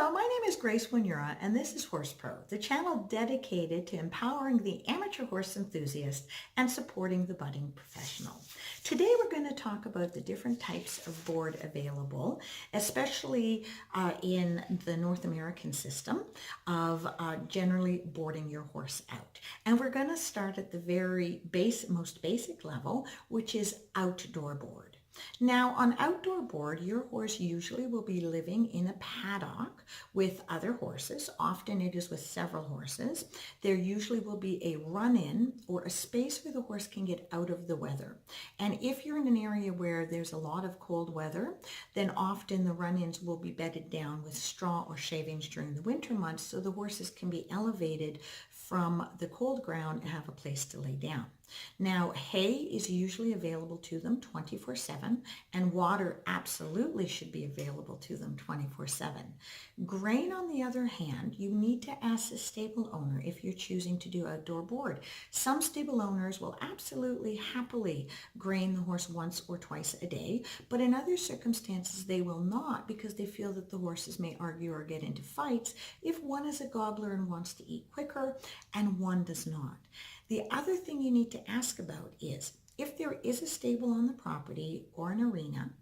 Hello, my name is Grace Winura, and this is Horse Pro, the channel dedicated to empowering the amateur horse enthusiast and supporting the budding professional. Today we're going to talk about the different types of board available, especially in the North American system of generally boarding your horse out. And we're going to start at the very most basic level, which is outdoor board. Now, on outdoor board, your horse usually will be living in a paddock with other horses. Often it is with several horses. There usually will be a run-in or a space where the horse can get out of the weather. And if you're in an area where there's a lot of cold weather, then often the run-ins will be bedded down with straw or shavings during the winter months so the horses can be elevated from the cold ground and have a place to lay down. Now, hay is usually available to them 24/7, and water absolutely should be available to them 24/7. Grain, on the other hand, you need to ask the stable owner if you're choosing to do outdoor board. Some stable owners will absolutely happily grain the horse once or twice a day, but in other circumstances they will not because they feel that the horses may argue or get into fights if one is a gobbler and wants to eat quicker and one does not. The other thing you need to ask about is, if there is a stable on the property or an arena,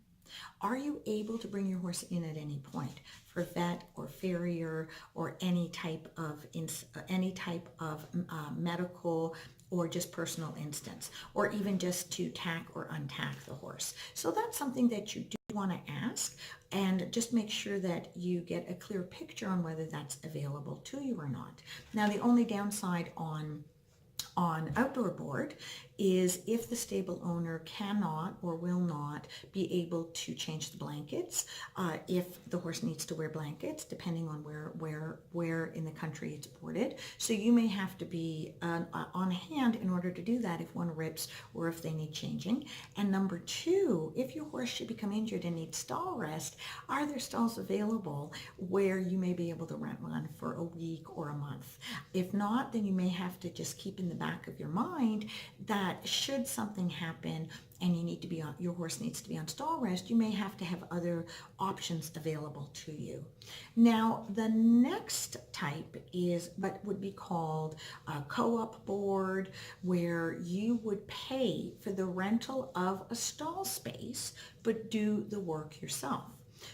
are you able to bring your horse in at any point for vet or farrier or any type of medical or just personal instance, or even just to tack or untack the horse? So that's something that you do want to ask, and just make sure that you get a clear picture on whether that's available to you or not. Now, the only downside on outdoor board is if the stable owner cannot or will not be able to change the blankets, if the horse needs to wear blankets, depending on where in the country it's boarded. So you may have to be on hand in order to do that if one rips or if they need changing. And number two, if your horse should become injured and need stall rest, are there stalls available where you may be able to rent one for a week or a month? If not, then you may have to just keep in the back of your mind that should something happen and your horse needs to be on stall rest, you may have to have other options available to you. Now, the next type is what would be called a co-op board, where you would pay for the rental of a stall space but do the work yourself.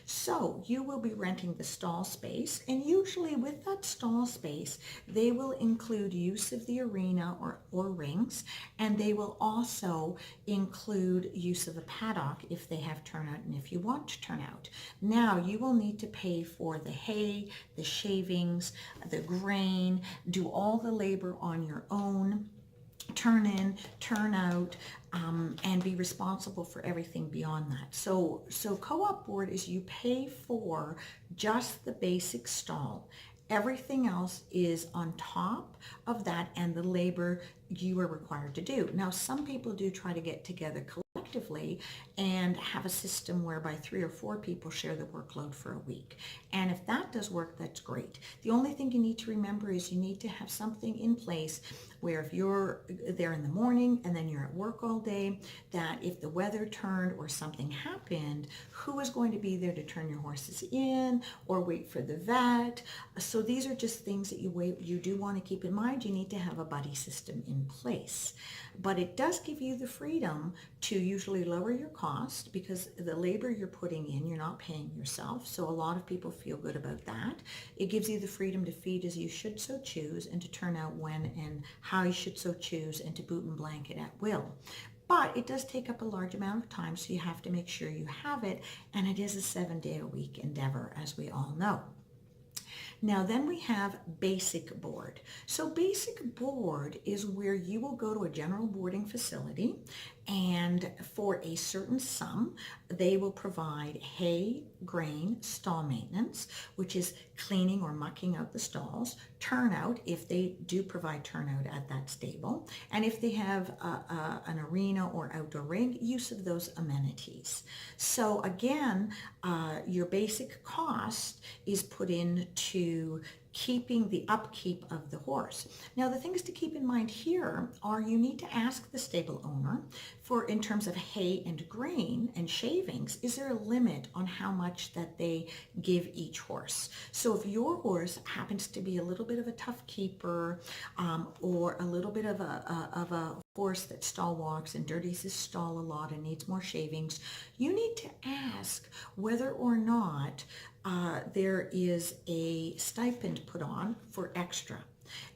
So you will be renting the stall space, and usually with that stall space, they will include use of the arena or rings, and they will also include use of a paddock if they have turnout and if you want to turn out. Now, you will need to pay for the hay, the shavings, the grain, do all the labor on your own, turn in, turn out, and be responsible for everything beyond that. So co-op board is you pay for just the basic stall. Everything else is on top of that and the labor you are required to do. Now, some people do try to get together collectively and have a system whereby 3 or 4 people share the workload for a week. And if that does work, that's great. The only thing you need to remember is you need to have something in place where if you're there in the morning and then you're at work all day, that if the weather turned or something happened, who is going to be there to turn your horses in or wait for the vet? So these are just things that you do want to keep in mind. You need to have a buddy system in place. But it does give you the freedom to usually lower your cost because the labor you're putting in, you're not paying yourself. So a lot of people feel good about that. It gives you the freedom to feed as you should so choose and to turn out when and how you should so choose and to boot and blanket at will. But it does take up a large amount of time, so you have to make sure you have it, and it is a 7-day-a-week endeavor, as we all know. Now, then we have basic board. So basic board is where you will go to a general boarding facility, and for a certain sum, they will provide hay, grain, stall maintenance, which is cleaning or mucking out the stalls, turnout, if they do provide turnout at that stable, and if they have an arena or outdoor ring, use of those amenities. So again, your basic cost is put into keeping the upkeep of the horse. Now, the things to keep in mind here are you need to ask the stable owner for, in terms of hay and grain and shavings, is there a limit on how much that they give each horse? So if your horse happens to be a little bit of a tough keeper, or a little bit of a horse that stall walks and dirties his stall a lot and needs more shavings, you need to ask whether or not there is a stipend put on for extra.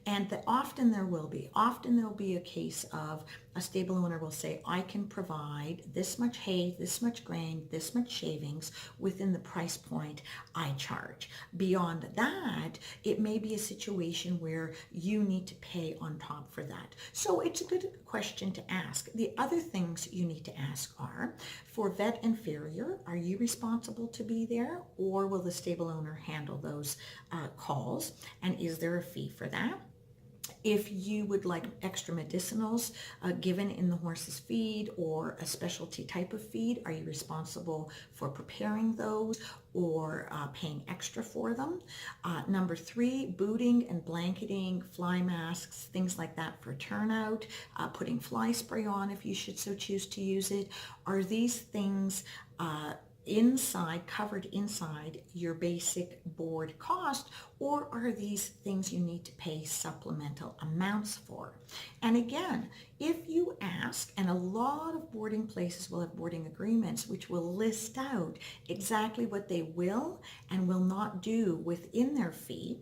And that often there will be. Often there'll be a case of a stable owner will say, I can provide this much hay, this much grain, this much shavings within the price point I charge. Beyond that, it may be a situation where you need to pay on top for that. So it's a good question to ask. The other things you need to ask are, for vet and farrier, are you responsible to be there, or will the stable owner handle those calls? And is there a fee for that? If you would like extra medicinals given in the horse's feed, or a specialty type of feed, are you responsible for preparing those or paying extra for them? Number 3, booting and blanketing, fly masks, things like that for turnout, putting fly spray on if you should so choose to use it. Are these things covered inside your basic board cost, or are these things you need to pay supplemental amounts for? And again, if you ask, and a lot of boarding places will have boarding agreements which will list out exactly what they will and will not do within their fee,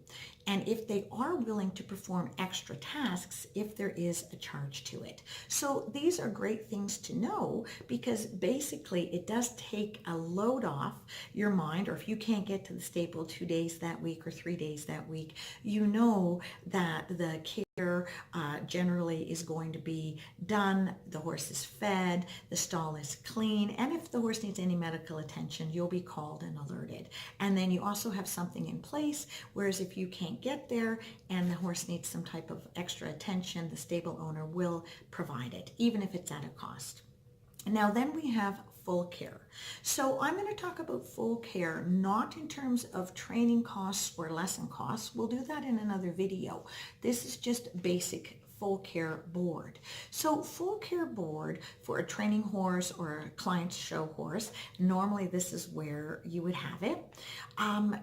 and if they are willing to perform extra tasks, if there is a charge to it. So these are great things to know, because basically it does take a load off your mind. Or if you can't get to the stable 2 days that week or 3 days that week, you know that the care generally is going to be done, the horse is fed, the stall is clean, and if the horse needs any medical attention, you'll be called and alerted. And then you also have something in place, whereas if you can't get there and the horse needs some type of extra attention, the stable owner will provide it, even if it's at a cost. Now then we have full care. So I'm going to talk about full care, not in terms of training costs or lesson costs. We'll do that in another video. This is just basic full care board. So full care board for a training horse or a client's show horse, normally this is where you would have it,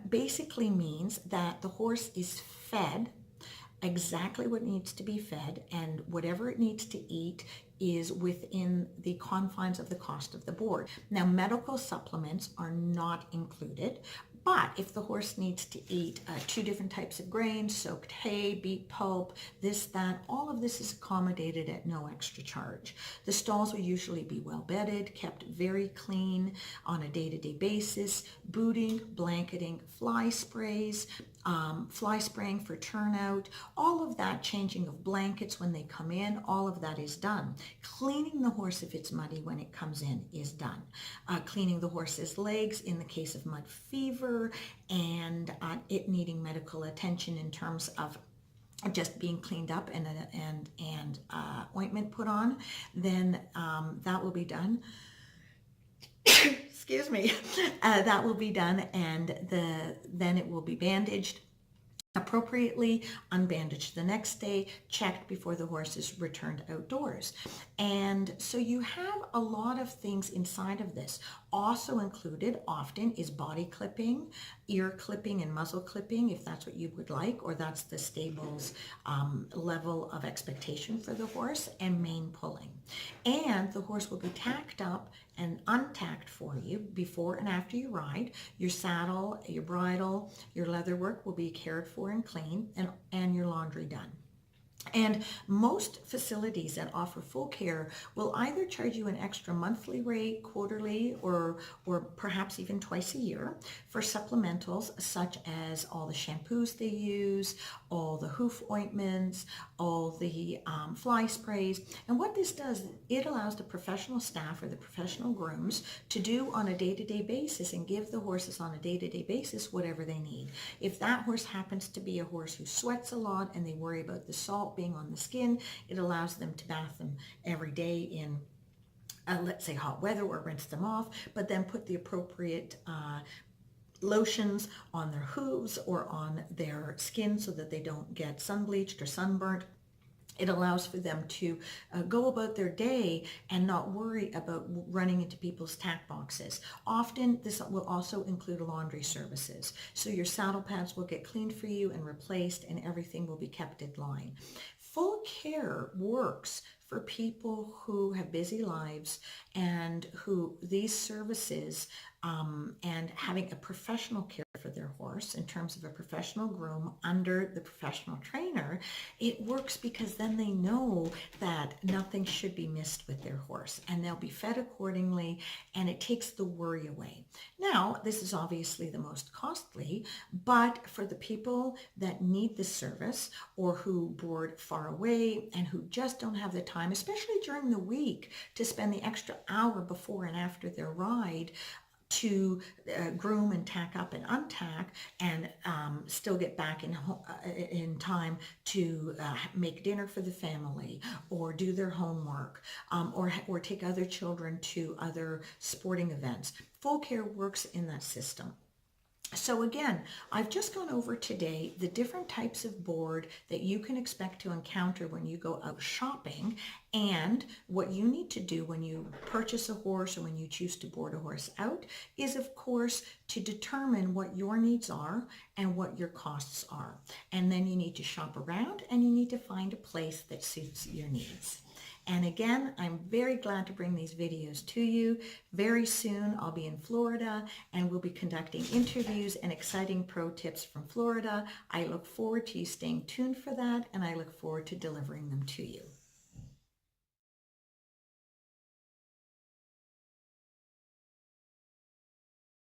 basically means that the horse is fed exactly what needs to be fed, and whatever it needs to eat is within the confines of the cost of the board. Now, medical supplements are not included, but if the horse needs to eat 2 different types of grains, soaked hay, beet pulp, this, that, all of this is accommodated at no extra charge. The stalls will usually be well bedded, kept very clean on a day-to-day basis, booting, blanketing, fly sprays, fly spraying for turnout, all of that, changing of blankets when they come in, all of that is done. Cleaning the horse if it's muddy when it comes in is done. Cleaning the horse's legs in the case of mud fever and it needing medical attention in terms of just being cleaned up and ointment put on, then that will be done. Excuse me, that will be done, and then it will be bandaged appropriately, unbandaged the next day, checked before the horse is returned outdoors. And so you have a lot of things inside of this. Also included often is body clipping, ear clipping and muzzle clipping, if that's what you would like, or that's the stable's level of expectation for the horse, and mane pulling. And the horse will be tacked up and untacked for you before and after you ride. Your saddle, your bridle, your leather work will be cared for and clean, and your laundry done. And most facilities that offer full care will either charge you an extra monthly rate, quarterly, or perhaps even twice a year for supplementals such as all the shampoos they use, all the hoof ointments, all the fly sprays. And what this does, it allows the professional staff or the professional grooms to do on a day-to-day basis and give the horses on a day-to-day basis whatever they need. If that horse happens to be a horse who sweats a lot and they worry about the salt being on the skin, it allows them to bath them every day in let's say hot weather, or rinse them off, but then put the appropriate lotions on their hooves or on their skin so that they don't get sun bleached or sunburnt. It allows for them to go about their day and not worry about running into people's tack boxes. Often this will also include laundry services. So your saddle pads will get cleaned for you and replaced, and everything will be kept in line. Full Care works for people who have busy lives and who these services and having a professional care for their horse in terms of a professional groom under the professional trainer, it works because then they know that nothing should be missed with their horse and they'll be fed accordingly, and it takes the worry away. Now, this is obviously the most costly, but for the people that need this service or who board far away and who just don't have the time, especially during the week, to spend the extra hour before and after their ride to groom and tack up and untack and still get back in time to make dinner for the family or do their homework or take other children to other sporting events. Full Care works in that system. So again, I've just gone over today the different types of board that you can expect to encounter when you go out shopping, and what you need to do when you purchase a horse or when you choose to board a horse out is, of course, to determine what your needs are and what your costs are. And then you need to shop around and you need to find a place that suits your needs. And again, I'm very glad to bring these videos to you. Very soon I'll be in Florida and we'll be conducting interviews and exciting pro tips from Florida. I look forward to you staying tuned for that, and I look forward to delivering them to you.